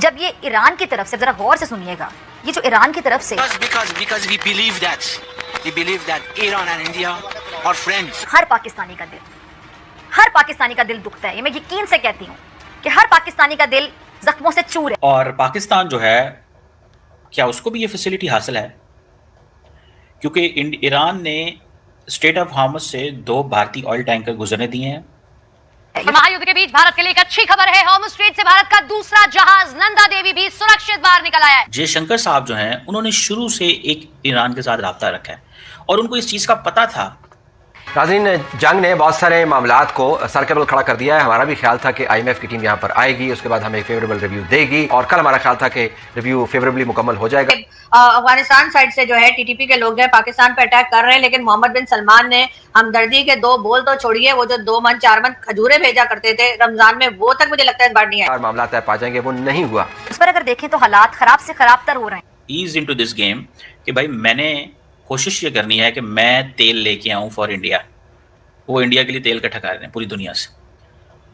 जब ये ईरान की तरफ से, जरा गौर से सुनिएगा, ये जो ईरान की तरफ से, because we believe that Iran and India are friends. हर पाकिस्तानी का दिल दुखता है। ये मैं यकीन से कहती हूँ कि हर पाकिस्तानी का दिल जख्मों से चूर है। और पाकिस्तान जो है, क्या उसको भी ये फैसिलिटी हासिल है? क्योंकि ईरान ने स्टेट ऑफ हार्मस से 2 भारतीय ऑयल टैंकर गुजरने दिए हैं। महायुद्ध के बीच भारत के लिए एक अच्छी खबर है। हॉर्मुज स्ट्रेट से भारत का दूसरा जहाज नंदा देवी भी सुरक्षित बाहर निकल आया है। जयशंकर साहब जो हैं, उन्होंने शुरू से एक ईरान के साथ राब्ता रखा है और उनको इस चीज का पता था। नाज़रीन, जंग ने बहुत सारे मामलात को सरकेबल खड़ा कर दिया है। हमारा भी ख्याल था कि IMF की टीम यहाँ पर आएगी, उसके बाद हमें फेवरेबल रिव्यू देगी, और कल हमारा ख्याल था कि रिव्यू फेवरेबली मुकम्मल हो जाएगा। अफगानिस्तान साइड से जो है TTP के लोग जो है पाकिस्तान पे अटैक कर रहे हैं, लेकिन मोहम्मद बिन सलमान ने हमदर्दी के 2 बोल तो छोड़िए, वो जो 2 मन 4 मन खजूरें भेजा करते थे रमजान में, वो तक मुझे लगता है इस बार नहीं है। मामला तय पा जाएंगे, वो नहीं हुआ। उस पर अगर देखें तो हालात खराब से खराब तर हो रहे हैं। ईज इनटू दिस गेम कि भाई मैंने कोशिश ये करनी है कि मैं तेल लेके आऊं फॉर इंडिया। वो इंडिया के लिए तेल इकट्ठा कर रहे हैं पूरी दुनिया से।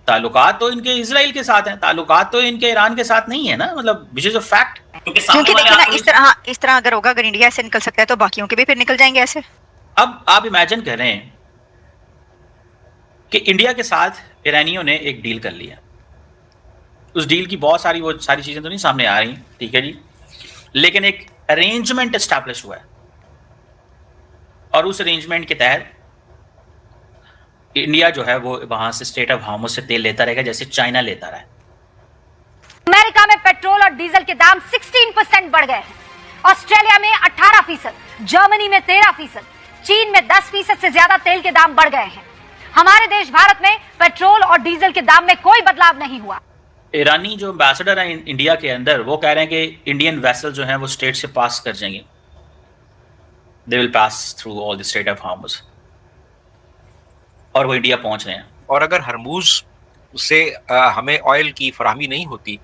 ताल्लुकात तो इनके इजराइल के साथ हैं, ताल्लुकात तो इनके ईरान के साथ नहीं है ना, मतलब विच इज अ फैक्ट। क्योंकि देखिए ना, इस तरह अगर होगा, अगर इंडिया से निकल सकता है तो बाकियों के भी फिर निकल जाएंगे ऐसे। अब आप इमेजिन कर रहे हैं कि इंडिया के साथ ईरानियों ने एक डील कर लिया। उस डील की बहुत सारी वो सारी चीजें तो नहीं सामने आ रही, ठीक है जी, लेकिन एक अरेंजमेंट एस्टैब्लिश हुआ है और उस अरेंजमेंट के तहत इंडिया जो है वो वहां से स्टेट ऑफ हार्मस से तेल लेता रहेगा जैसे चाइना लेता रहा है। अमेरिका में पेट्रोल और डीजल के दाम 16% बढ़ गए हैं, ऑस्ट्रेलिया में 18%, जर्मनी में 13%, चीन में 10% से ज्यादा तेल के दाम बढ़ गए हैं। हमारे देश भारत में पेट्रोल और डीजल के दाम में कोई बदलाव नहीं हुआ। ईरानी जो एम्बेसडर है इंडिया के अंदर, वो कह रहे हैं कि इंडियन वेसल जो है वो स्टेट से पास कर जाएंगे, they will pass through all the strait of Hormuz, और वो इंडिया पहुंच रहे हैं। और अगर हरमूज से हमें ऑयल की फराहमी नहीं होती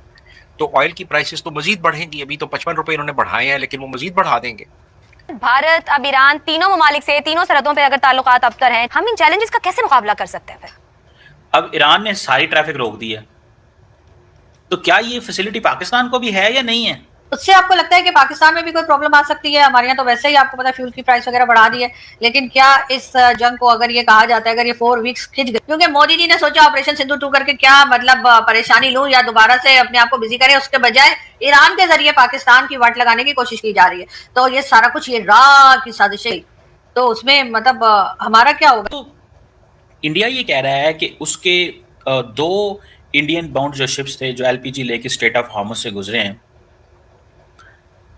तो ऑयल की प्राइसेस तो मजीद बढ़ेंगी। अभी तो 55 रुपए इन्होंने बढ़ाए हैं, लेकिन वो मजीद बढ़ा देंगे। भारत, अब ईरान, तीनों ममालिक से, तीनों सरहदों पे अगर ताल्लुकात अबतर हैं, हम इन चैलेंजेस का कैसे मुकाबला कर सकते हैं फिर? अब ईरान ने सारी ट्रैफिक रोक दी है, तो क्या ये फैसिलिटी पाकिस्तान को भी है या नहीं है? उससे आपको लगता है कि पाकिस्तान में भी कोई प्रॉब्लम आ सकती है? हमारे यहाँ तो वैसे ही आपको पता है फ्यूल की प्राइस वगैरह बढ़ा दी है, लेकिन क्या इस जंग को अगर ये कहा जाता है, अगर ये 4 वीक्स खिंच गए, क्योंकि मोदी जी ने सोचा ऑपरेशन सिंधु 2 करके क्या मतलब परेशानी लूं या दोबारा से अपने आप को बिजी करें, उसके बजाय ईरान के जरिए पाकिस्तान की वाट लगाने की कोशिश की जा रही है। तो ये सारा कुछ ये रा की साजिश है, तो उसमें मतलब हमारा क्या होगा? तो इंडिया ये कह रहा है कि उसके 2 इंडियन बाउंड जो शिप्स थे जो LPG लेके स्टेट ऑफ हार्मस से गुजरे हैं,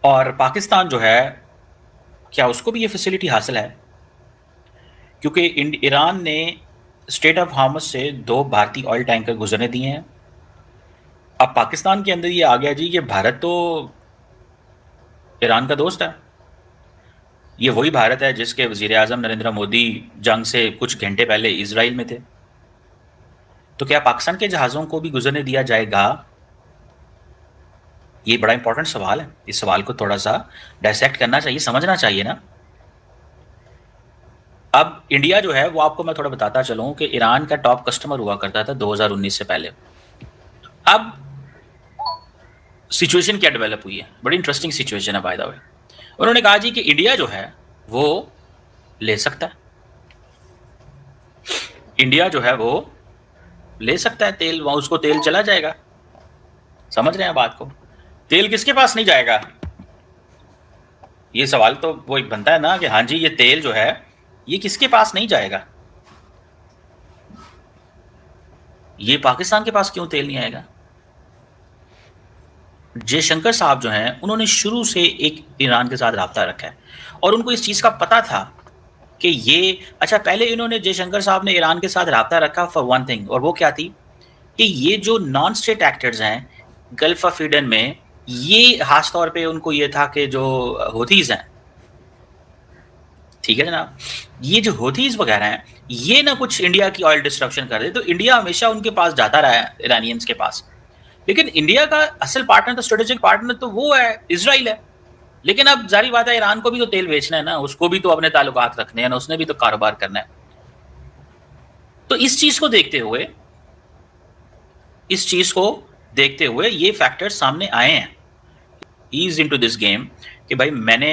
और पाकिस्तान जो है, क्या उसको भी ये फैसिलिटी हासिल है? क्योंकि ईरान ने स्टेट ऑफ हार्मस से 2 भारतीय ऑयल टैंकर गुजरने दिए हैं। अब पाकिस्तान के अंदर ये आ गया जी कि भारत तो ईरान का दोस्त है। ये वही भारत है जिसके वज़ीर आज़म नरेंद्र मोदी जंग से कुछ घंटे पहले इजराइल में थे। तो क्या पाकिस्तान के जहाज़ों को भी गुजरने दिया जाएगा? ये बड़ा इंपॉर्टेंट सवाल है। इस सवाल को थोड़ा सा डायसेक्ट करना चाहिए, समझना चाहिए ना। अब इंडिया जो है वो, आपको मैं थोड़ा बताता चलूं कि ईरान का टॉप कस्टमर हुआ करता था 2019 से पहले। अब सिचुएशन क्या डेवलप हुई है, बड़ी इंटरेस्टिंग सिचुएशन है बाय द वे। उन्होंने कहा जी कि इंडिया जो है वो ले सकता है, इंडिया जो है वो ले सकता है तेल, वहां उसको तेल चला जाएगा। समझ रहे हैं बात को? तेल किसके पास नहीं जाएगा? ये सवाल तो वो एक बनता है ना कि हाँ जी, ये तेल जो है ये किसके पास नहीं जाएगा? ये पाकिस्तान के पास क्यों तेल नहीं आएगा? जयशंकर साहब जो हैं, उन्होंने शुरू से एक ईरान के साथ राब्ता रखा है और उनको इस चीज़ का पता था कि ये, अच्छा पहले इन्होंने, जयशंकर साहब ने ईरान के साथ राब्ता रखा फॉर वन थिंग, और वो क्या थी कि ये जो नॉन स्टेट एक्टर्स हैं गल्फ ऑफ ईडन में, ये खास तौर पे उनको ये था कि जो हूथीज हैं, ठीक है जनाब, ये जो हूथीज वगैरह हैं, ये ना कुछ इंडिया की ऑयल डिस्ट्रप्शन कर दे, तो इंडिया हमेशा उनके पास जाता रहा है, ईरानियंस के पास। लेकिन इंडिया का असल पार्टनर, तो स्ट्रेटेजिक पार्टनर तो वो है, इजराइल है। लेकिन अब जारी बात है, ईरान को भी तो तेल बेचना है ना, उसको भी तो अपने ताल्लुकात रखने हैं ना, उसने भी तो कारोबार करना है। तो इस चीज को देखते हुए, इस चीज को देखते हुए ये फैक्टर्स सामने आए हैं। He is into this game कि भाई मैंने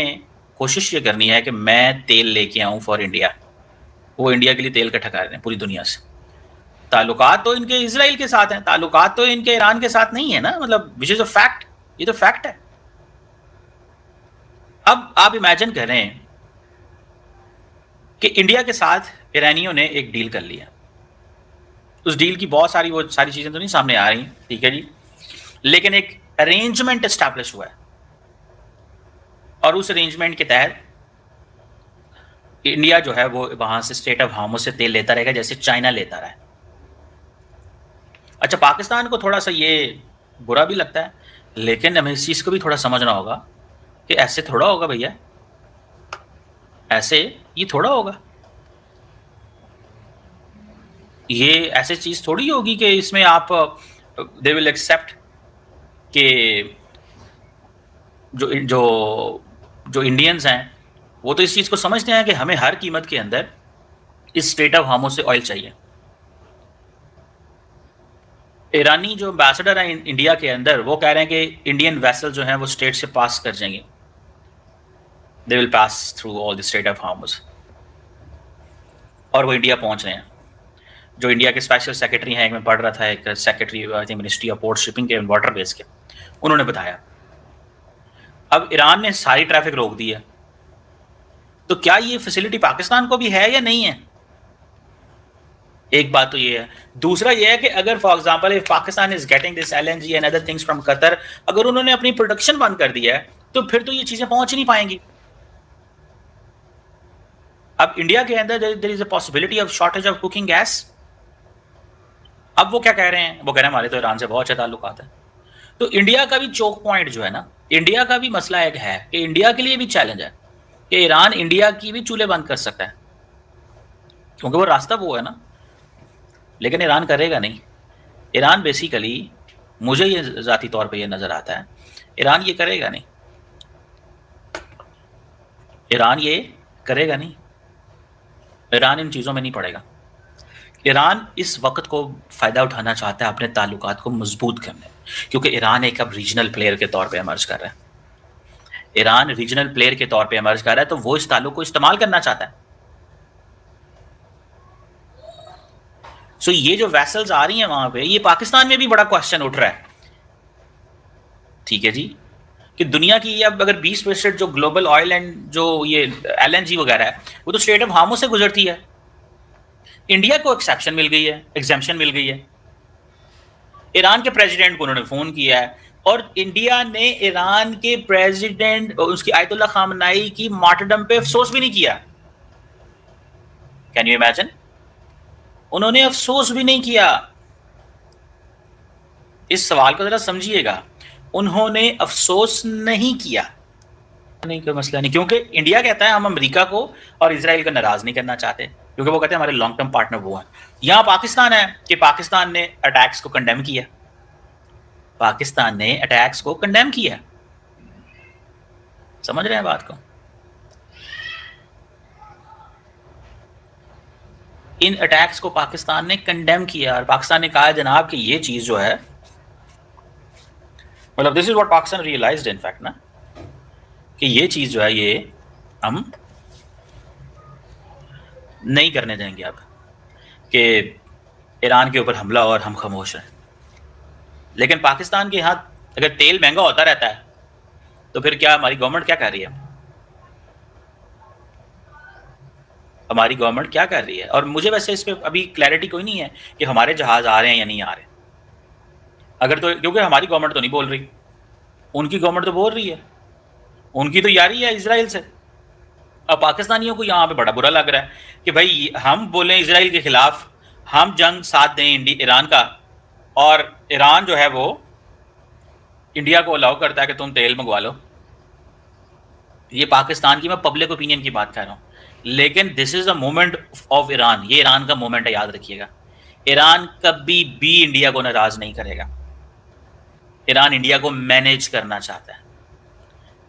कोशिश ये करनी है कि मैं तेल लेके आऊं फॉर इंडिया। वो इंडिया के लिए तेल इकट्ठा कर रहे हैं पूरी दुनिया से। ताल्लुकात तो इनके इजराइल के साथ हैं, ताल्लुकात तो इनके ईरान के साथ नहीं है ना, मतलब विच इज अ फैक्ट। ये तो फैक्ट है। अब आप इमेजिन करें कि इंडिया के साथ ईरानियों ने एक डील कर लिया। उस डील की बहुत सारी वो सारी चीजें तो नहीं सामने आ रही, ठीक है जी, लेकिन एक अरेंजमेंट एस्टैब्लिश हुआ है और उस अरेंजमेंट के तहत इंडिया जो है वो वहां से स्टेट ऑफ हार्मस से तेल लेता रहेगा जैसे चाइना लेता रहा है। अच्छा, पाकिस्तान को थोड़ा सा ये बुरा भी लगता है, लेकिन हमें इस चीज को भी थोड़ा समझना होगा कि ऐसे थोड़ा होगा भैया, ऐसे ये थोड़ा होगा। ये ऐसे चीज थोड़ी होगी कि इसमें आप दे विल एक्सेप्ट कि जो जो जो इंडियंस हैं वो तो इस चीज को समझते हैं कि हमें हर कीमत के अंदर इस स्टेट ऑफ हार्मस से ऑयल चाहिए। ईरानी जो एम्बेसडर हैं इंडिया के अंदर वो कह रहे हैं कि इंडियन वेसल जो हैं वो स्टेट से पास कर जाएंगे, they will pass through all the strait of Hormuz, और वो इंडिया पहुंच रहे हैं। जो इंडिया के स्पेशल सेक्रेटरी हैं, एक मैं पढ़ रहा था, एक secretary I think ministry of port shipping के वाटर बेस के, उन्होंने बताया अब ईरान ने सारी ट्रैफिक रोक दी है, तो क्या ये फैसिलिटी पाकिस्तान को भी है या नहीं है? एक बात तो ये है। दूसरा ये है कि अगर for example if Pakistan is getting this LNG and other things from Qatar, अगर उन्होंने अपनी प्रोडक्शन बंद कर दिया है तो फिर तो ये चीजें पहुंच ही नहीं पाएंगी। अब इंडिया के अंदर there is a possibility of shortage of cooking gas. अब वो क्या कह रहे हैं? वो कह रहे हैं हमारे तो ईरान से बहुत अच्छे ताल्लुकात है। तो इंडिया का भी चोक पॉइंट जो है ना, इंडिया का भी मसला एक है कि इंडिया के लिए भी चैलेंज है कि ईरान इंडिया की भी चूल्हे बंद कर सकता है, क्योंकि वो रास्ता वो है ना, लेकिन ईरान करेगा नहीं। ईरान बेसिकली, मुझे ये ज़ाती तौर पे ये नज़र आता है, ईरान ये करेगा नहीं, ईरान ये करेगा नहीं, ईरान इन चीज़ों में नहीं पड़ेगा। ईरान इस वक्त को फ़ायदा उठाना चाहता है अपने ताल्लुकात को मजबूत करने, क्योंकि ईरान एक अब रीजनल प्लेयर के तौर पे इमर्ज कर रहा है। ईरान रीजनल प्लेयर के तौर पे इमर्ज कर रहा है, तो वो इस ताल्लुक को इस्तेमाल करना चाहता है। सो ये जो वेसल्स आ रही हैं वहां पे, ये पाकिस्तान में भी बड़ा क्वेश्चन उठ रहा है, ठीक है जी, कि दुनिया की अब अगर 20% जो ग्लोबल ऑयल एंड जो ये एलएनजी वगैरह है वो तो स्टेट ऑफ हार्मस से गुजरती है। इंडिया को एक्सेप्शन मिल गई है, एग्जेम्पशन मिल गई है। ईरान के प्रेसिडेंट को उन्होंने फोन किया है और इंडिया ने ईरान के प्रेसिडेंट उसकी आयतुल्लाह खामनाई की मार्टरडम पे अफसोस भी नहीं किया। Can you imagine? उन्होंने अफसोस भी नहीं किया। इस सवाल को जरा समझिएगा, उन्होंने अफसोस नहीं किया। नहीं, कोई मसला नहीं, क्योंकि इंडिया कहता है हम अमेरिका को और इजराइल को नाराज नहीं करना चाहते, क्योंकि वो कहते हैं हमारे लॉन्ग टर्म पार्टनर वो हैं। यहां पाकिस्तान है कि पाकिस्तान ने अटैक्स को कंडेम किया, पाकिस्तान ने अटैक्स को कंडेम किया। समझ रहे हैं बात को? इन अटैक्स को पाकिस्तान ने कंडेम किया और पाकिस्तान ने कहा जनाब कि ये चीज जो है, मतलब this is what Pakistan realised in fact ना, कि ये चीज जो है ये हम नहीं करने देंगे अब, कि ईरान के ऊपर हमला और हम खामोश हैं। लेकिन पाकिस्तान के यहाँ अगर तेल महंगा होता रहता है तो फिर क्या हमारी गवर्नमेंट क्या कर रही है? हमारी गवर्नमेंट क्या कर रही है? और मुझे वैसे इस पे अभी क्लैरिटी कोई नहीं है कि हमारे जहाज आ रहे हैं या नहीं आ रहे। अगर तो, क्योंकि हमारी गवर्नमेंट तो नहीं बोल रही, उनकी गवर्नमेंट तो बोल रही है, उनकी तो यारी है इजराइल से। अब पाकिस्तानियों को यहाँ पे बड़ा बुरा लग रहा है कि भाई हम बोलें इजराइल के खिलाफ, हम जंग साथ दें ईरान का, और ईरान जो है वो इंडिया को अलाउ करता है कि तुम तेल मंगवा लो। ये पाकिस्तान की, मैं पब्लिक ओपिनियन की बात कर रहा हूँ, लेकिन this is the moment of Iran. ये ईरान का मोमेंट है, याद रखिएगा। ईरान कभी भी इंडिया को नाराज नहीं करेगा। ईरान इंडिया को मैनेज करना चाहता है,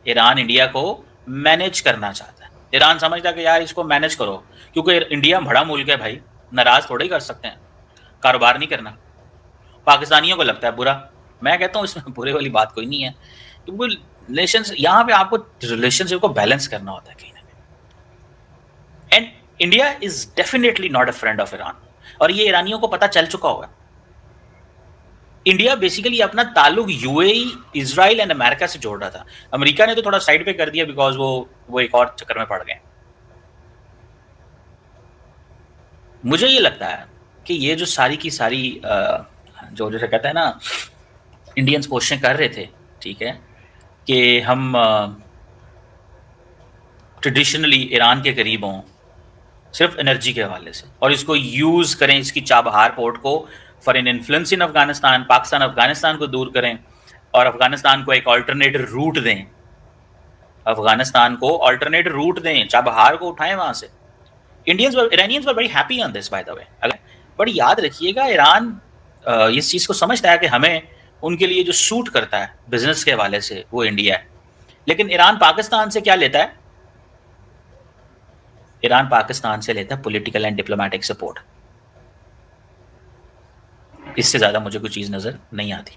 ईरान इंडिया को मैनेज करना चाहता है। ईरान समझता है कि यार इसको मैनेज करो, क्योंकि इंडिया बड़ा मुल्क है भाई, नाराज थोड़े ही कर सकते हैं, कारोबार नहीं करना। पाकिस्तानियों को लगता है बुरा, मैं कहता हूँ इसमें बुरे वाली बात कोई नहीं है, क्योंकि नेशंस यहाँ पे आपको रिलेशनशिप को बैलेंस करना होता है कहीं ना कहीं। And India is definitely not a friend of Iran, और ये ईरानियों को पता चल चुका होगा। इंडिया बेसिकली अपना ताल्लुक यूएई, इजराइल एंड अमेरिका से जोड़ रहा था। अमेरिका ने तो थोड़ा साइड पे कर दिया बिकॉज वो एक और चक्कर में पड़ गए। मुझे ये लगता है कि ये जो सारी की सारी जो जैसे कहते हैं ना, इंडियंस कोशिशें कर रहे थे, ठीक है, कि हम ट्रेडिशनली ईरान के करीब हों सिर्फ एनर्जी के हवाले से, और इसको यूज़ करें, इसकी चाबहार पोर्ट को फॉर एन इन्फ्लुएंस इन अफगानिस्तान, पाकिस्तान अफगानिस्तान को दूर करें और अफगानिस्तान को एक अल्टरनेट रूट दें, अफगानिस्तान को अल्टरनेट रूट दें, चाबहार को उठाएं वहाँ से। Iranians were very happy on this by the way. अगर बड़ी याद रखिएगा, ईरान इस चीज़ को समझता है कि हमें उनके लिए जो सूट करता है बिजनेस के हवाले से वो इंडिया है। लेकिन ईरान पाकिस्तान से क्या लेता है? ईरान पाकिस्तान से लेता है पॉलिटिकल एंड डिप्लोमेटिक सपोर्ट। इससे ज़्यादा मुझे कोई चीज़ नज़र नहीं आती।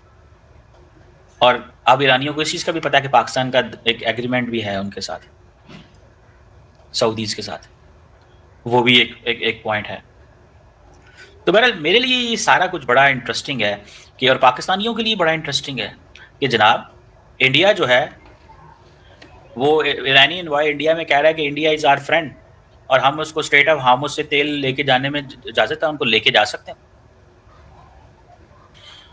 और अब ईरानियों को इस चीज़ का भी पता है कि पाकिस्तान का एक एग्रीमेंट भी है उनके साथ, सऊदीज़ के साथ, वो भी एक पॉइंट है। तो बहरहाल मेरे लिए ये सारा कुछ बड़ा इंटरेस्टिंग है कि, और पाकिस्तानियों के लिए बड़ा इंटरेस्टिंग है कि जनाब इंडिया जो है वो ईरानी एनवॉय इंडिया में कह रहा है कि इंडिया इज़ आवर फ्रेंड, और हम उसको स्ट्रेट ऑफ हार्मोस से तेल लेके जाने में इजाज़त है, उनको लेके जा सकते हैं।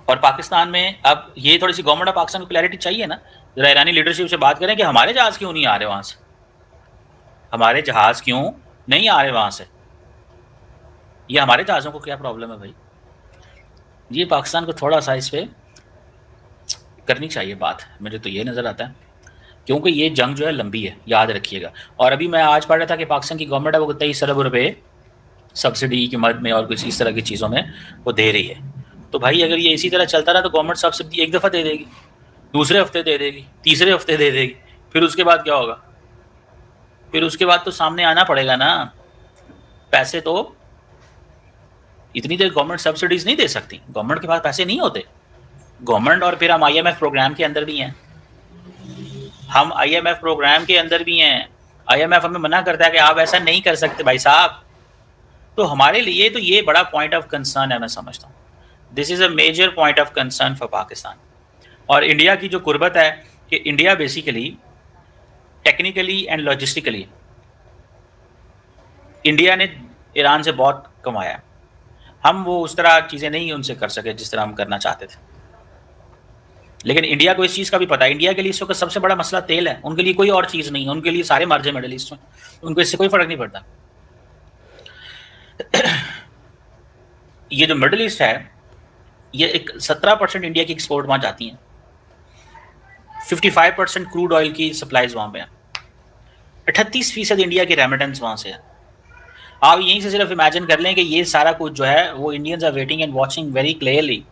और पाकिस्तान में अब ये थोड़ी सी गवर्नमेंट ऑफ पाकिस्तान को क्लैरिटी चाहिए ना, जरा ईरानी लीडरशिप से बात करें कि हमारे जहाज़ क्यों नहीं आ रहे वहाँ से, हमारे जहाज़ क्यों नहीं आ रहे वहाँ से, ये हमारे जहाज़ों को क्या प्रॉब्लम है भाई। ये पाकिस्तान को थोड़ा सा इस पर करनी चाहिए बात, मुझे तो ये नज़र आता है, क्योंकि ये जंग जो है लंबी है, याद रखिएगा। और अभी मैं आज पढ़ रहा था कि पाकिस्तान की गवर्नमेंट है वो 23 अरब रुपये सब्सिडी की मद में और कुछ इस तरह की चीज़ों में वो दे रही है। तो भाई अगर ये इसी तरह चलता रहा तो गवर्नमेंट सब्सिडी एक दफ़ा दे देगी, दूसरे हफ्ते दे देगी, तीसरे हफ्ते दे देगी, फिर उसके बाद क्या होगा? फिर उसके बाद तो सामने आना पड़ेगा ना। पैसे तो इतनी देर गवर्नमेंट सब्सिडीज़ नहीं दे सकती, गवर्नमेंट के पास पैसे नहीं होते। गवर्नमेंट और फिर हम IMF प्रोग्राम के अंदर भी हैं, हम IMF प्रोग्राम के अंदर भी हैं। IMF हमें मना करता है कि आप ऐसा नहीं कर सकते भाई साहब। तो हमारे लिए तो ये बड़ा पॉइंट ऑफ कंसर्न है, मैं समझता हूँ this is a major point of concern for Pakistan. और इंडिया की जो कुर्बत है कि India basically technically and logistically India ने ईरान से बहुत कमाया, हम वो उस तरह चीज़ें नहीं उनसे कर सके जिस तरह हम करना चाहते थे। लेकिन इंडिया को इस चीज़ का भी पता है, इंडिया के लिए इस वक्त सबसे बड़ा मसला तेल है, उनके लिए कोई और चीज़ नहीं है, उनके लिए सारे मर जाए मिडल ईस्ट में, उनको इससे कोई फ़र्क नहीं पड़ता। ये जो मिडल ईस्ट है ये एक 17% इंडिया की एक्सपोर्ट वहाँ जाती हैं, 55% क्रूड ऑयल की सप्लाईज वहाँ पे हैं, 38% इंडिया की रेमिटेंस वहाँ से है। आप यहीं से सिर्फ इमेजिन कर लें कि ये सारा कुछ जो है वो Indians are waiting and watching very clearly.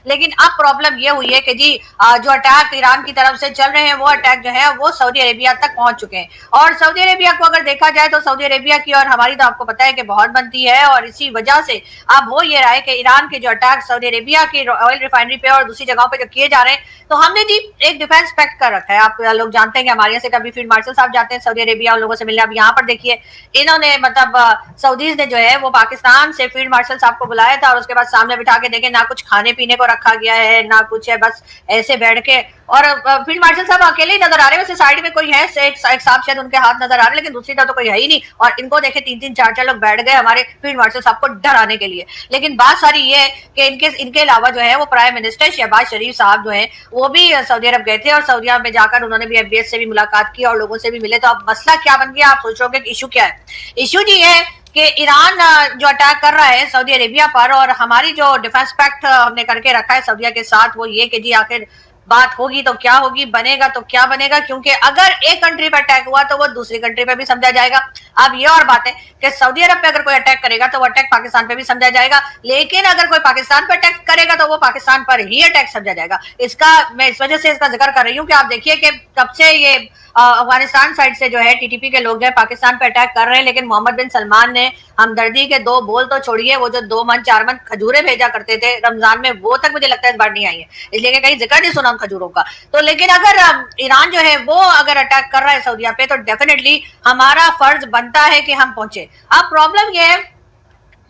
लेकिन अब प्रॉब्लम ये हुई है कि जी जो अटैक ईरान की तरफ से चल रहे हैं वो अटैक जो है वो सऊदी अरेबिया तक पहुंच चुके हैं। और सऊदी अरेबिया को अगर देखा जाए तो सऊदी अरेबिया की और हमारी तो आपको पता है कि बहुत बनती है, और इसी वजह से अब हो ये रहा है कि ईरान के जो अटैक सऊदी अरेबिया की ऑयल रिफाइनरी पे और दूसरी जगहों पे जो किए जा रहे हैं, तो हमने जी एक डिफेंस पैक्ट कर रखा है। आप लोग जानते हैं कि हमारे यहाँ से कभी फील्ड मार्शल साहब जाते हैं सऊदी अरेबिया उन लोगों से मिलने। अब यहाँ पर देखिए इन्होंने मतलब सऊदीज ने जो है वो पाकिस्तान से फील्ड मार्शल साहब को बुलाया था और उसके बाद सामने बिठा के देखे, ना कुछ खाने पीने को रखा गया है ना कुछ है, बस ऐसे बैठ के। और फील्ड मार्शल साहब अकेले ही नजर आ रहे हैं, वैसे साइड में कोई है एक साहब शायद उनके हाथ नजर आ रहे हैं, लेकिन दूसरी तरफ तो कोई है ही नहीं। और इनको देखे 3-3 4-4 लोग बैठ गए हमारे फील्ड मार्शल साहब को डराने के लिए। लेकिन बात सारी ये है कि इनके अलावा जो है वो प्राइम मिनिस्टर शहबाज शरीफ साहब जो है वो भी सऊदी अरब गए थे और सऊदी अरब में जाकर उन्होंने भी FBS से भी मुलाकात की और लोगों से भी मिले। तो अब मसला क्या बन गया, आप सोचोगे कि इशू क्या है? इशू जी है कि ईरान जो अटैक कर रहा है सऊदी अरेबिया पर, और हमारी जो डिफेंस पैक्ट हमने करके रखा है सऊदीया के साथ, वो ये कि जी आखिर बात होगी तो क्या होगी, बनेगा तो क्या बनेगा, क्योंकि अगर एक कंट्री पर अटैक हुआ तो वो दूसरी कंट्री पे भी समझा जाएगा। अब ये और बात है कि सऊदी अरब पे अगर कोई अटैक करेगा तो वो अटैक पाकिस्तान पे भी समझा जाएगा, लेकिन अगर कोई पाकिस्तान पे अटैक करेगा तो वो पाकिस्तान पर ही अटैक समझा जाएगा। इसका मैं इस वजह से इसका जिक्र कर रही हूँ कि आप देखिए कि कब से ये अफगानिस्तान साइड से जो है टीटीपी के लोग जो है पाकिस्तान पे अटैक कर रहे हैं, लेकिन मोहम्मद बिन सलमान ने हमदर्दी के 2 बोल तो छोड़िए, वो जो 2 मन 4 मन खजूरें भेजा करते थे रमजान में, वो तक मुझे लगता है इस बार नहीं आई है, इसलिए कि कहीं जिक्र नहीं सुना खजूरों का। तो लेकिन अगर ईरान जो है वो अगर अटैक कर रहा है सऊदीया पे, तो डेफिनेटली हमारा फर्ज बनता है कि हम पहुंचे। अब प्रॉब्लम ये है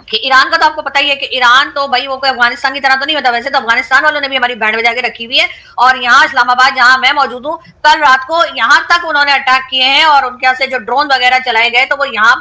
कि ईरान का तो आपको पता ही है कि ईरान तो भाई वो कोई अफगानिस्तान की तरह तो नहीं होता, वैसे तो अफगानिस्तान वालों ने भी हमारी बैंड बजा के रखी हुई है, और यहाँ इस्लामाबाद जहां मैं मौजूद हूँ, कल रात को यहाँ तक उन्होंने अटैक किए हैं और उनके यहाँ से जो ड्रोन वगैरह चलाए गए तो वो यहाँ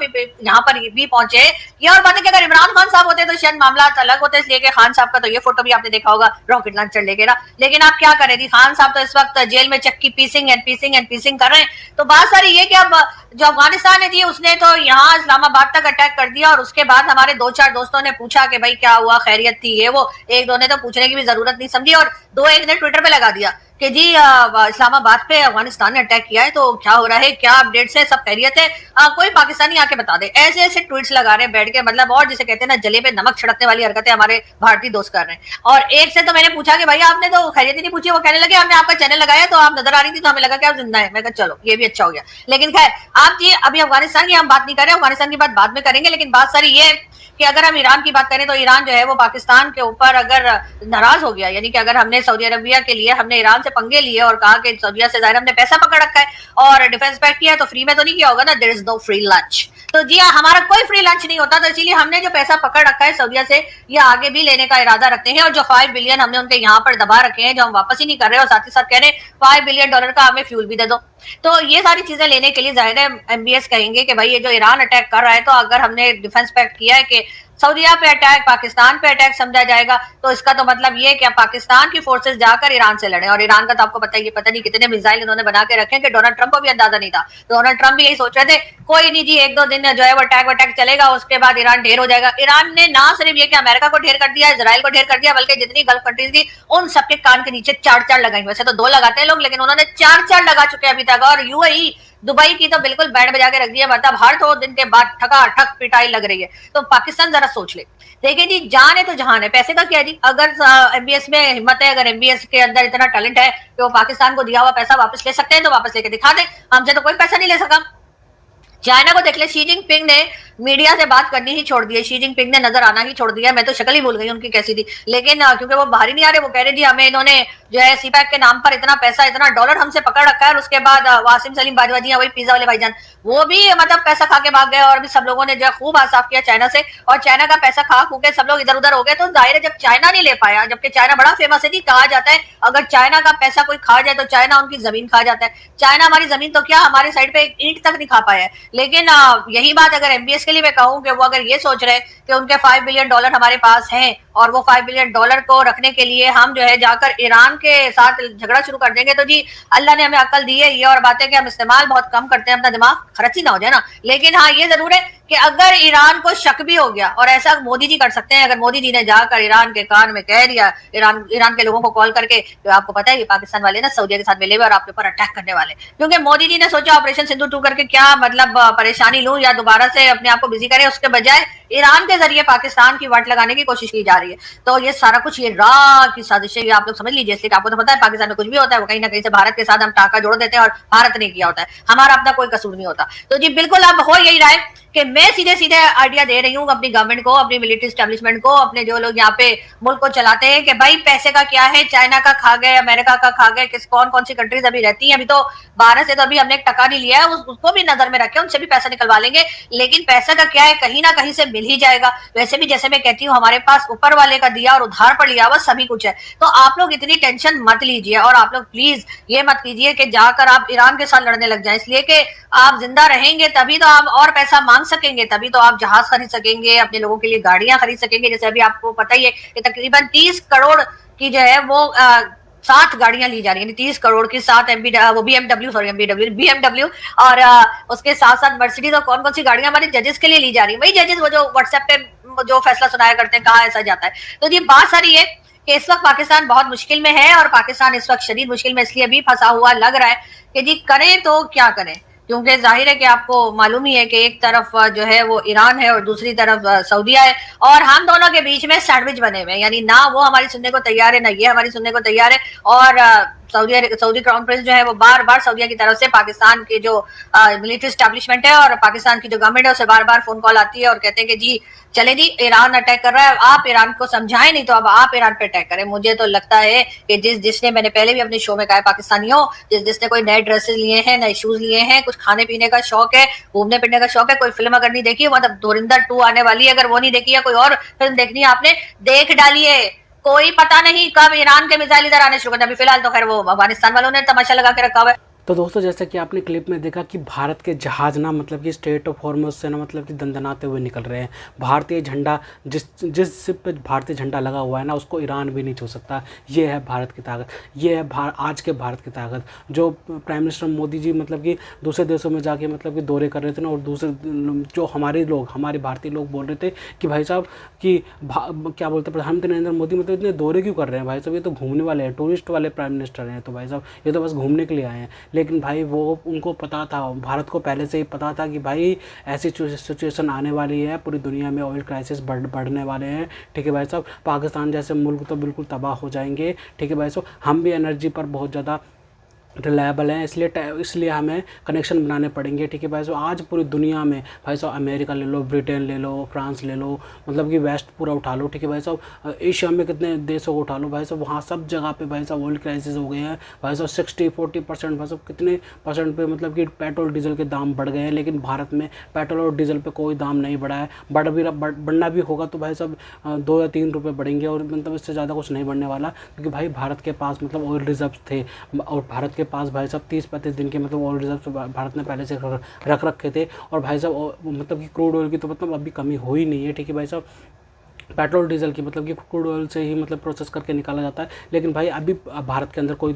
पर भी पहुंचे। ये और बात है कि अगर इमरान खान साहब होते तो शायद मामला अलग होते, इसलिए कि खान साहब का तो ये फोटो भी आपने देखा होगा रॉकेट लॉन्चर लेके ना, लेकिन आप क्या करें जी, खान साहब तो इस वक्त जेल में चक्की पीसिंग कर रहे हैं। तो बात सारी ये कि अब जो अफगानिस्तान है जी, उसने तो यहाँ इस्लामाबाद तक अटैक कर दिया, और उसके बाद हमारे 2-4 दोस्तों ने पूछा कि भाई क्या हुआ, खैरियत थी, ये वो, 1-2 ने तो पूछने की भी जरूरत नहीं समझी, और 2-1 ने ट्विटर पे लगा दिया कि जी इस्लामाबाद पे अफगानिस्तान ने अटैक किया है, तो क्या हो रहा है, क्या अपडेट्स है, सब खैरियत है, कोई पाकिस्तानी आके बता दे। ऐसे ऐसे ट्वीट्स लगा रहे हैं बैठ के, मतलब, और जिसे कहते हैं ना जले पे नमक छिड़कने वाली हरकतें हमारे भारतीय दोस्त कर रहे हैं। और एक से तो मैंने पूछा कि भाई आपने तो खैरियत ही नहीं पूछी, वो कहने लगे हमने आपका चैनल लगाया तो आप नजर आ रही थी तो हमें लगा कि आप जिंदा है। मैं कहा चलो ये भी अच्छा हो गया, लेकिन खैर आप जी अभी अफगानिस्तान की हम बात नहीं कर रहे, अफगानिस्तान की बात बाद में करेंगे। लेकिन बात सारी ये कि अगर हम ईरान की बात करें तो ईरान जो है वो पाकिस्तान के ऊपर अगर नाराज हो गया, यानी कि अगर हमने सऊदी अरबिया के लिए हमने ईरान से पंगे लिए और कहा कि सऊदीया से जाहिर हमने पैसा पकड़ रखा है और डिफेंस पैक किया है, तो फ्री में तो नहीं किया होगा ना, there is no free lunch. तो जी हाँ, हमारा कोई फ्री लंच नहीं होता, तो इसीलिए हमने जो पैसा पकड़ रखा है सऊदीया से, ये आगे भी लेने का इरादा रखते हैं, और जो 5 बिलियन हमने उनके यहाँ पर दबा रखे हैं जो हम वापस ही नहीं कर रहे, और साथ ही साथ कह रहे हैं $5 बिलियन का हमें फ्यूल भी दे दो। तो ये सारी चीजें लेने के लिए जाहिर है एमबीएस कहेंगे कि भाई ये जो ईरान अटैक कर रहा है, तो अगर हमने डिफेंस पैक्ट किया है कि सऊदीया पे अटैक, पाकिस्तान पे अटैक समझा जाएगा, तो इसका तो मतलब ये कि पाकिस्तान की फोर्सेस जाकर ईरान से लड़े। और ईरान का तो आपको पता ही, पता नहीं कितने मिसाइल इन्होंने बना के रखे कि डोनाल्ड ट्रंप को भी अंदाजा नहीं था। डोनाल्ड ट्रंप भी यही सोच रहे थे कोई नहीं जी, 1-2 दिन जो है वो अटैक चलेगा, उसके बाद ईरान ढेर हो जाएगा। ईरान ने ना सिर्फ ये कि अमेरिका को ढेर कर दिया, इजराइल को ढेर कर दिया, बल्कि जितनी गल्फ कंट्रीज थी उन सबके कान के नीचे 4-4 लगाई। वैसे तो 2 लगाते हैं लोग, लेकिन उन्होंने 4-4 लगा चुके अभी तक। और यूएई, दुबई की तो बिल्कुल बैंड बजा के रख दिया, मतलब हर 2 दिन के बाद ठका-ठक पिटाई लग रही है। तो पाकिस्तान जरा सोच ले, देखिए जी, जान है तो जहान है, पैसे का क्या जी। अगर एमबीएस में हिम्मत है, अगर एमबीएस के अंदर इतना टैलेंट है कि वो पाकिस्तान को दिया हुआ पैसा वापस ले सकते हैं, तो वापस लेके दिखा दे। हमसे तो कोई पैसा नहीं ले सका। चाइना को देख ले, शी जिनपिंग ने मीडिया से बात करनी ही छोड़ दी है, शी जिनपिंग ने नजर आना ही छोड़ दिया। मैं तो शक्ल ही भूल गई उनकी कैसी थी, लेकिन क्योंकि वो बाहर ही नहीं आ रहे, वो कह रहे जी हमें इन्होंने जो है सीपैक के नाम पर इतना पैसा, इतना डॉलर हमसे पकड़ रखा है। और उसके बाद वासिम सलीम बाजवा जी, वही पिज्जा वाले भाईजान, वो भी मतलब पैसा खा के भाग गए, और भी सब लोगों ने जो है खूब हाथ साफ किया चाइना से, और चाइना का पैसा खा खू के सब लोग इधर उधर हो गए। तो जाहिर है जब चाइना नहीं ले पाया, जबकि चाइना बड़ा फेमस है जी, कहा जाता है अगर चाइना का पैसा कोई खा जाए तो चाइना उनकी जमीन खा जाता है। चाइना हमारी जमीन तो क्या, हमारे साइड पे एक ईंट तक नहीं खा पाया है। लेकिन यही बात अगर एमबीएस के लिए मैं कहूं कि वो अगर ये सोच रहे कि उनके $5 बिलियन हमारे पास हैं, और वो $5 बिलियन को रखने के लिए हम जो है जाकर ईरान के साथ झगड़ा शुरू कर देंगे, तो जी अल्लाह ने हमें अक्ल दी है। ये और बातें कि हम इस्तेमाल बहुत कम करते हैं, अपना दिमाग खर्च ही ना हो जाए ना। लेकिन हाँ, ये जरूर है कि अगर ईरान को शक भी हो गया, और ऐसा मोदी जी कर सकते हैं, अगर मोदी जी ने जाकर ईरान के कान में कह दिया, ईरान के लोगों को कॉल करके, तो आपको पता है ये पाकिस्तान वाले ना सऊदीया के साथ मिले हुए और आपके ऊपर अटैक करने वाले, क्योंकि मोदी जी ने सोचा ऑपरेशन सिंदूर 2 करके क्या मतलब परेशानी लूं या दोबारा से अपने आप को बिजी करें, उसके बजाय ईरान के जरिए पाकिस्तान की वट लगाने की कोशिश की जा रही है। तो ये सारा कुछ ये रा की साजिश है, आप लोग समझ लीजिए। इसलिए आपको तो पता है पाकिस्तान में कुछ भी होता है वो कहीं ना कहीं से भारत के साथ हम टाका जोड़ देते हैं, और भारत ने किया होता है, हमारा अपना कोई कसूर नहीं होता। तो जी बिल्कुल अब हो यही रहा है कि मैं सीधे सीधे आइडिया दे रही हूँ अपनी गवर्नमेंट को, अपनी मिलिट्री स्टैब्लिशमेंट को, अपने जो लोग यहाँ पे मुल्क को चलाते हैं, कि भाई पैसे का क्या है, चाइना का खा गए, अमेरिका का खा गए, कौन कौन सी कंट्रीज अभी रहती हैं। अभी तो भारत से तो अभी हमने एक टका नहीं लिया है, उसको भी नजर में रखे, उनसे भी पैसा निकलवा लेंगे। लेकिन पैसा का क्या है, कहीं ना कहीं से मिल ही जाएगा। वैसे भी जैसे मैं कहती हूँ, हमारे पास ऊपर वाले का दिया और उधार पर लिया हुआ सभी कुछ है। तो आप लोग इतनी टेंशन मत लीजिए, और आप लोग प्लीज ये मत कीजिए कि जाकर आप ईरान के साथ लड़ने लग जाए, इसलिए कि आप जिंदा रहेंगे तभी तो आप और पैसा मांग सकेंगे, तभी तो आप जहाज खरीद सकेंगे, अपने लोगों के लिए गाड़ियां खरीद सकेंगे। जैसे अभी आपको पता ही है कि तकरीबन 30 करोड़ की जो है वो 7 गाड़ियां ली जा रही है, 30 करोड़ की 7 बीएमडब्ल्यू, और उसके साथ साथ मर्सिडीज, और कौन कौन सी गाड़ियां हमारे जजेस के लिए ली जा रही है। वही जजेस वो जो व्हाट्सएप पे जो फैसला सुनाया करते हैं, कहाँ ऐसा जाता है। तो ये बात सारी है कि इस वक्त पाकिस्तान बहुत मुश्किल में है, और पाकिस्तान इस वक्त शदीद मुश्किल में इसलिए भी फंसा हुआ लग रहा है कि जी करें तो क्या करें, क्योंकि जाहिर है कि आपको मालूम ही है कि एक तरफ जो है वो ईरान है और दूसरी तरफ सऊदीया है, और हम दोनों के बीच में सैंडविच बने हुए हैं, यानी ना वो हमारी सुनने को तैयार है, ना ये हमारी सुनने को तैयार है। और सऊदी क्राउन प्रिंस जो है वो बार बार सऊदीया की तरफ से पाकिस्तान के जो मिलिट्री स्टैब्लिशमेंट है और पाकिस्तान की जो गवर्नमेंट है उसे बार बार फोन कॉल आती है और कहते हैं कि जी चले जी ईरान अटैक कर रहा है, आप ईरान को समझाएं, नहीं तो अब आप ईरान पे अटैक करें। मुझे तो लगता है कि जिसने मैंने पहले भी अपने शो में कहा पाकिस्तानियों, जिसने कोई नए ड्रेसेस लिए हैं, नए शूज लिए हैं, कुछ खाने पीने का शौक है, घूमने फिरने का शौक है, कोई फिल्म अगर नहीं देखी, मतलब धुरंधर 2 आने वाली है, अगर वो नहीं देखी है कोई और फिल्म देखनी है आपने देख डालिए। कोई पता नहीं कब ईरान के मिसाइल इधर आने शुरू करते। अभी फिलहाल तो खैर वो अफगानिस्तान वालों ने तमाशा लगा के रखा हुआ है। तो दोस्तों जैसा कि आपने क्लिप में देखा कि भारत के जहाज ना मतलब कि स्ट्रेट ऑफ हॉर्मुज से ना मतलब कि दंदनाते हुए निकल रहे हैं। भारतीय झंडा जिस शिप पे भारतीय झंडा लगा हुआ है ना उसको ईरान भी नहीं छू सकता। ये है भारत की ताकत, ये है आज के भारत की ताकत। जो प्राइम मिनिस्टर मोदी जी मतलब कि दूसरे देशों में जाके मतलब कि दौरे कर रहे थे ना, और दूसरे जो हमारे भारतीय लोग बोल रहे थे कि भाई साहब कि क्या बोलते हैं प्रधानमंत्री नरेंद्र मोदी मतलब इतने दौरे क्यों कर रहे हैं भाई साहब, ये तो घूमने वाले हैं, टूरिस्ट वाले प्राइम मिनिस्टर हैं, तो भाई साहब ये तो बस घूमने के लिए आए हैं। लेकिन भाई वो उनको पता था, भारत को पहले से ही पता था कि भाई ऐसी सिचुएशन आने वाली है, पूरी दुनिया में ऑयल क्राइसिस बढ़ने वाले हैं। ठीक है भाई साहब, पाकिस्तान जैसे मुल्क तो बिल्कुल तबाह हो जाएंगे। ठीक है भाई साहब, हम भी एनर्जी पर बहुत ज़्यादा रिलायबल हैं, इसलिए हमें कनेक्शन बनाने पड़ेंगे। ठीक है भाई साहब, आज पूरी दुनिया में भाई साहब अमेरिका ले लो, ब्रिटेन ले लो, फ्रांस ले लो, मतलब कि वेस्ट पूरा उठा लो। ठीक है भाई साहब, एशिया में कितने देशों को उठा लो भाई साहब, वहाँ सब जगह पे भाई साहब ऑयल क्राइसिस हो गए हैं भाई साहब। 60-40% भाई साहब कितने परसेंट पे मतलब कि पेट्रोल डीजल के दाम बढ़ गए हैं। लेकिन भारत में पेट्रोल और डीजल पे कोई दाम नहीं बढ़ा है। बढ़ना भी होगा तो भाई साहब 2 या 3 रुपये बढ़ेंगे, और मतलब इससे ज़्यादा कुछ नहीं बढ़ने वाला, क्योंकि भाई भारत के पास मतलब ऑयल रिजर्व थे, और भारत के पास भाई साहब 30-35 दिन के मतलब ऑयल रिजर्व भारत ने पहले से रख रखे थे। और भाई साहब मतलब कि क्रूड ऑयल की तो मतलब अभी कमी हो ही नहीं है। ठीक है भाई साहब, पेट्रोल डीजल की मतलब कि क्रूड ऑयल से ही मतलब प्रोसेस करके निकाला जाता है। लेकिन भाई अभी भारत के अंदर कोई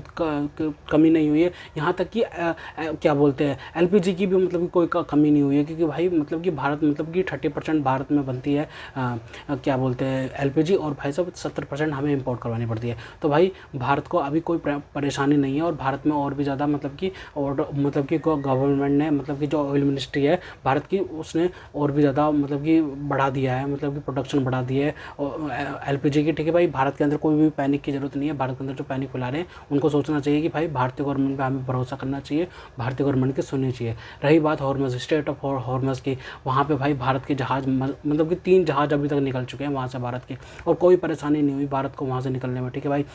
कमी नहीं हुई है। यहाँ तक कि क्या बोलते हैं एलपीजी की भी मतलब कि कोई कमी नहीं हुई है, क्योंकि भाई मतलब कि भारत मतलब कि 30% भारत में बनती है क्या बोलते हैं एलपीजी, और भाई साहब 70% हमें इंपोर्ट करवानी पड़ती है। तो भाई भारत को अभी कोई परेशानी नहीं है, और भारत में और भी ज़्यादा मतलब कि गवर्नमेंट ने मतलब कि जो ऑयल मिनिस्ट्री है भारत की, उसने और भी ज़्यादा मतलब कि बढ़ा दिया है, मतलब कि प्रोडक्शन बढ़ा दी है एलपीजी की। ठीक है भाई, भारत के अंदर कोई भी पैनिक की जरूरत नहीं है। भारत के अंदर जो पैनिक फैला रहे हैं उनको सोचना चाहिए कि भाई भारतीय गवर्नमेंट पे हमें भरोसा करना चाहिए, भारतीय गवर्नमेंट की सुननी चाहिए। रही बात हॉर्मज़, स्ट्रेट ऑफ हॉर्मज़ की, वहाँ पे भाई भारत के जहाज़ मतलब कि 3 जहाज़ अभी तक निकल चुके हैं वहाँ से भारत के, और कोई परेशानी नहीं हुई भारत को वहाँ से निकलने में। ठीक है भाई,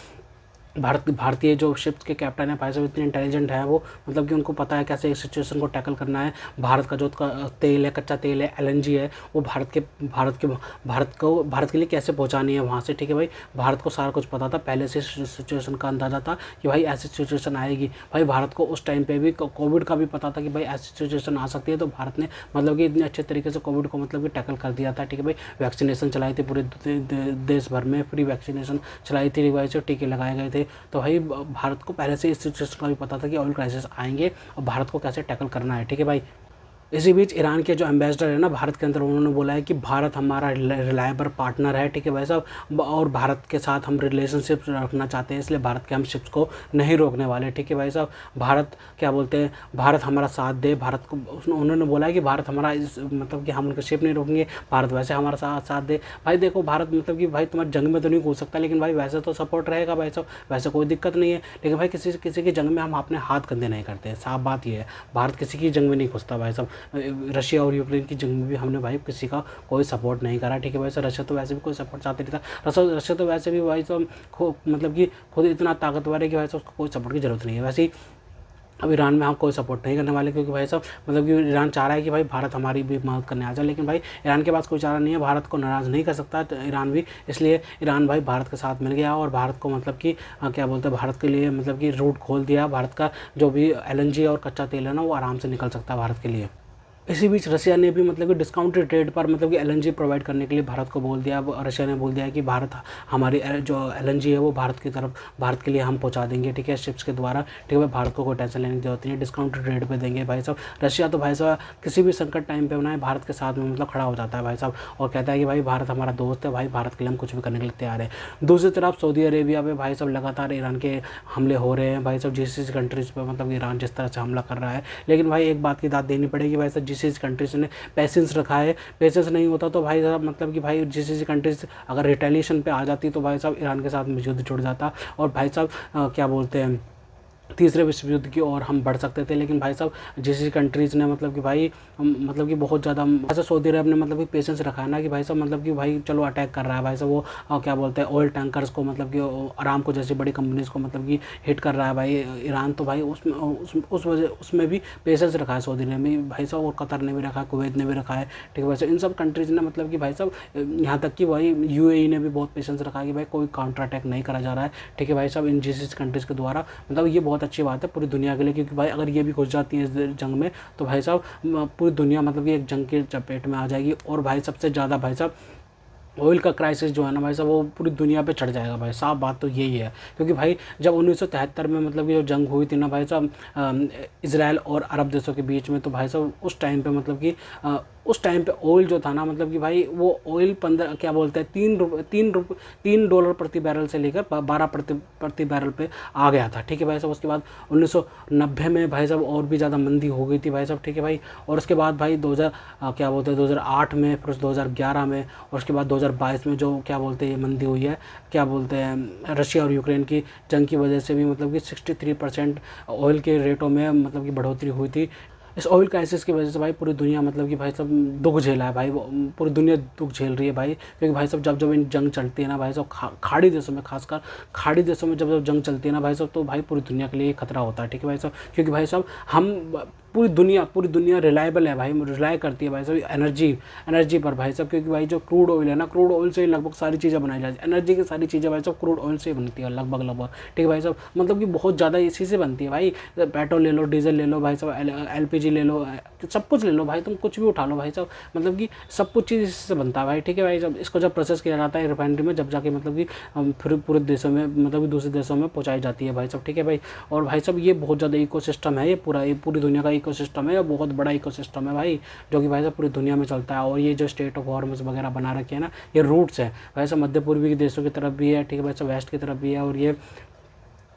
भारतीय जो शिप्स के कैप्टन है भाई साहब इतने इंटेलिजेंट हैं वो, मतलब कि उनको पता है कैसे इस सिचुएशन को टैकल करना है। भारत का जो तेल है, कच्चा तेल है, एलएनजी है, वो भारत के लिए कैसे पहुंचानी है वहाँ से। ठीक है भाई, भारत को सारा कुछ पता था, पहले से सिचुएशन का अंदाज़ा था कि भाई ऐसी सिचुएशन आएगी। भाई भारत को उस टाइम पे भी कोविड का भी पता था कि भाई ऐसी सिचुएशन आ सकती है, तो भारत ने मतलब कि इतने अच्छे तरीके से कोविड को मतलब कि टैकल कर दिया था। ठीक है भाई, वैक्सीनेशन चलाई थी पूरे देश भर में, फ्री वैक्सीनेशन चलाई थी, भाई से टीके लगाए गए थे। तो भाई भारत को पहले से इस सिचुएशन का भी पता था कि ऑयल क्राइसिस आएंगे और भारत को कैसे टैकल करना है। ठीक है भाई, इसी बीच ईरान के जो एम्बेसडर है ना भारत के अंदर, उन्होंने बोला है कि भारत हमारा रिलायबल पार्टनर है। ठीक है भाई साहब, और भारत के साथ हम रिलेशनशिप रखना चाहते हैं, इसलिए भारत के हम शिप्स को नहीं रोकने वाले। ठीक है भाई साहब, भारत क्या बोलते हैं, भारत हमारा साथ दे, भारत को उन्होंने बोला है कि भारत हमारा मतलब कि हम उनका शिप नहीं रोकेंगे, भारत वैसे हमारा साथ दे। भाई देखो, भारत मतलब कि भाई तुम्हारी जंग में तो नहीं घुस सकता, लेकिन भाई वैसे तो सपोर्ट रहेगा भाई साहब, वैसे कोई दिक्कत नहीं है। लेकिन भाई किसी की जंग में हम अपने हाथ कंधे नहीं करते, साफ बात ये है। भारत किसी की जंग में नहीं घुसता भाई साहब। रशिया और यूक्रेन की जंग में भी हमने भाई किसी का कोई सपोर्ट नहीं करा। ठीक है भाई, रशिया तो वैसे भी कोई सपोर्ट चाहते नहीं था। रशिया तो वैसे भी भाई तो मतलब कि खुद इतना ताकतवर है कि भाई साहब उसको कोई सपोर्ट की जरूरत नहीं है। वैसे ही अब ईरान में हम कोई सपोर्ट नहीं करने वाले, क्योंकि भाई साहब मतलब कि ईरान चाह रहा है कि भाई भारत हमारी भी मदद करने आ जाए, लेकिन भाई ईरान के पास कोई चारा नहीं है, भारत को नाराज़ नहीं कर सकता तो ईरान भी, इसलिए ईरान भाई भारत के साथ मिल गया और भारत को मतलब कि क्या बोलते हैं भारत के लिए मतलब कि रूट खोल दिया। भारत का जो भी एलएनजी और कच्चा तेल है ना वो आराम से निकल सकता है भारत के लिए। इसी बीच रशिया ने भी मतलब कि डिस्काउंटेड रेट पर मतलब कि एलएनजी प्रोवाइड करने के लिए भारत को बोल दिया। रशिया ने बोल दिया है कि भारत हमारी जो एलएनजी है वो भारत की तरफ, भारत के लिए हम पहुंचा देंगे। ठीक है, शिप्स के द्वारा। ठीक है भाई, भारत को कोई टेंशन लेने की जरूरत नहीं है, डिस्काउंटेड रेट पे देंगे भाई साहब। रशिया तो भाई साहब किसी भी संकट टाइम पे होना है भारत के साथ में मतलब खड़ा हो जाता है भाई साहब, और कहता है कि भाई भारत हमारा दोस्त है, भाई भारत के लिए हम कुछ भी करने के लिए तैयार है। दूसरी तरफ सऊदी अरेबिया पे भाई साहब लगातार ईरान के हमले हो रहे हैं भाई साहब, जिस कंट्रीज़ पर मतलब ईरान जिस तरह से हमला कर रहा है। लेकिन भाई एक बात की दाद देनी पड़ेगी भाई साहब, जिस कंट्रीज ने पेशेंस रखा है, पेशेंस नहीं होता तो भाई साहब मतलब कि भाई जिस कंट्रीज अगर रिटेलिएशन पे आ जाती तो भाई साहब ईरान के साथ युद्ध छुड़ जाता। और भाई साहब क्या बोलते हैं तीसरे विश्व युद्ध की ओर हम बढ़ सकते थे। लेकिन भाई साहब जिस कंट्रीज़ ने मतलब कि भाई मतलब कि बहुत ज़्यादा ऐसा सऊदी अरब ने मतलब कि पेशेंस रखा है ना कि भाई साहब मतलब कि भाई चलो अटैक कर रहा है भाई साहब वो क्या बोलते हैं ऑयल टैंकर्स को मतलब कि आराम को जैसी बड़ी कंपनीज़ को मतलब कि हिट कर रहा है भाई ईरान, तो भाई उस वजह उसमें भी पेशेंस रखा है सऊदी अरब में भाई साहब, और कतर ने भी रखा है, कुवैत ने भी रखा है, ठीक है भाई साहब। इन सब कंट्रीज़ ने मतलब कि भाई साहब यहाँ तक कि भाई UAE ने भी बहुत पेशेंस रखा है कि भाई कोई काउंटर अटैक नहीं करा जा रहा है, ठीक है भाई साहब, इन जिस कंट्रीज़ के द्वारा। मतलब ये बहुत अच्छी बात है पूरी दुनिया के लिए, क्योंकि भाई अगर ये भी घुस जाती है इस जंग में तो भाई साहब पूरी दुनिया मतलब कि एक जंग के चपेट में आ जाएगी। और भाई सबसे ज़्यादा भाई साहब ऑयल का क्राइसिस जो है ना भाई साहब वो पूरी दुनिया पे चढ़ जाएगा भाई साहब, बात तो यही है। क्योंकि भाई जब 1973 में मतलब कि जो जंग हुई थी ना भाई साहब इजराइल और अरब देशों के बीच में, तो भाई साहब उस टाइम पे मतलब कि उस टाइम पे ऑयल जो था ना मतलब कि भाई वो ऑयल 15 क्या बोलते हैं $3 प्रति बैरल से लेकर 12 प्रति बैरल पे आ गया था, ठीक है भाई साहब। उसके बाद 1990 में भाई साहब और भी ज़्यादा मंदी हो गई थी भाई साहब, ठीक है भाई। और उसके बाद भाई 2008 में, फिर 2011 में, और उसके बाद 2022 में जो क्या बोलते हैं ये मंदी हुई है, क्या बोलते हैं रशिया और यूक्रेन की जंग की वजह से भी मतलब कि 63% ऑयल के रेटों में मतलब कि बढ़ोतरी हुई थी। इस ऑयल क्राइसिस की वजह से भाई पूरी दुनिया मतलब कि भाई सब दुख झेला है भाई, पूरी दुनिया दुख झेल रही है भाई। क्योंकि भाई सब जब इन जंग चलती है ना भाई सब खाड़ी देशों में, खासकर खाड़ी देशों में जब जंग चलती है ना भाई सब, तो भाई पूरी दुनिया के लिए खतरा होता है, ठीक है भाई साहब। क्योंकि भाई साहब हम पूरी दुनिया रिलायबल है भाई, रिलाय करती है भाई साहब एनर्जी पर भाई साहब। क्योंकि भाई जो क्रूड ऑयल है ना, क्रूड ऑयल से ही लगभग सारी चीज़ें बनाई जाती है, एनर्जी की सारी चीज़ें भाई साहब क्रूड ऑयल से ही बनती है लगभग, ठीक है भाई साहब। मतलब कि बहुत ज़्यादा इसी से बनती है भाई, पेट्रोल ले लो, डीजल ले लो भाई साहब, LPG ले लो, सब कुछ ले लो भाई, तुम कुछ भी उठा लो भाई साहब, मतलब कि सब कुछ चीज़ इससे बनता है भाई, ठीक है भाई साहब। इसको जब प्रोसेस किया जाता है रिफाइनरी में, जब जाके मतलब कि फिर पूरे देशों में मतलब कि दूसरे देशों में पहुँचाई जाती है भाई साहब, ठीक है भाई। और भाई साहब ये बहुत ज़्यादा इकोसिस्टम है, ये पूरी दुनिया का इकोसिस्टम है, बहुत बड़ा इकोसिस्टम है भाई, जो कि भाई साहब पूरी दुनिया में चलता है। और ये जो स्टेट ऑफ हॉर्मस वगैरह बना रखे हैं ना, ये रूट्स है भाई साहब, मध्य पूर्वी के देशों की तरफ भी है, ठीक है भाई साहब, वेस्ट की तरफ भी है, और ये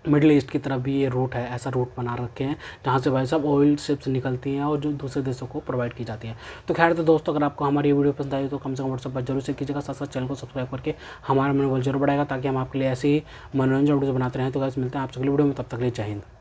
मिडिल ईस्ट की तरफ भी ये रूट है, ऐसा रूट बना रखे हैं जहाँ से भाई साहब ऑयल शिप्स निकलती हैं और जो दूसरे देशों को प्रोवाइड की जाती हैं। तो खैर तो दोस्तों अगर आपको हमारी वीडियो पसंद आई तो कम से कम व्हाट्सएप पर जरूर से कीजिएगा, साथ साथ चैनल को सब्सक्राइब करके हमारा मनोबल जरूर बढ़ाएगा, ताकि हम आपके लिए ऐसे ही मनोरंजन वीडियो बनाते रहें। तो गाइस मिलते हैं आपसे अगली वीडियो में, तब तक के लिए जय हिंद।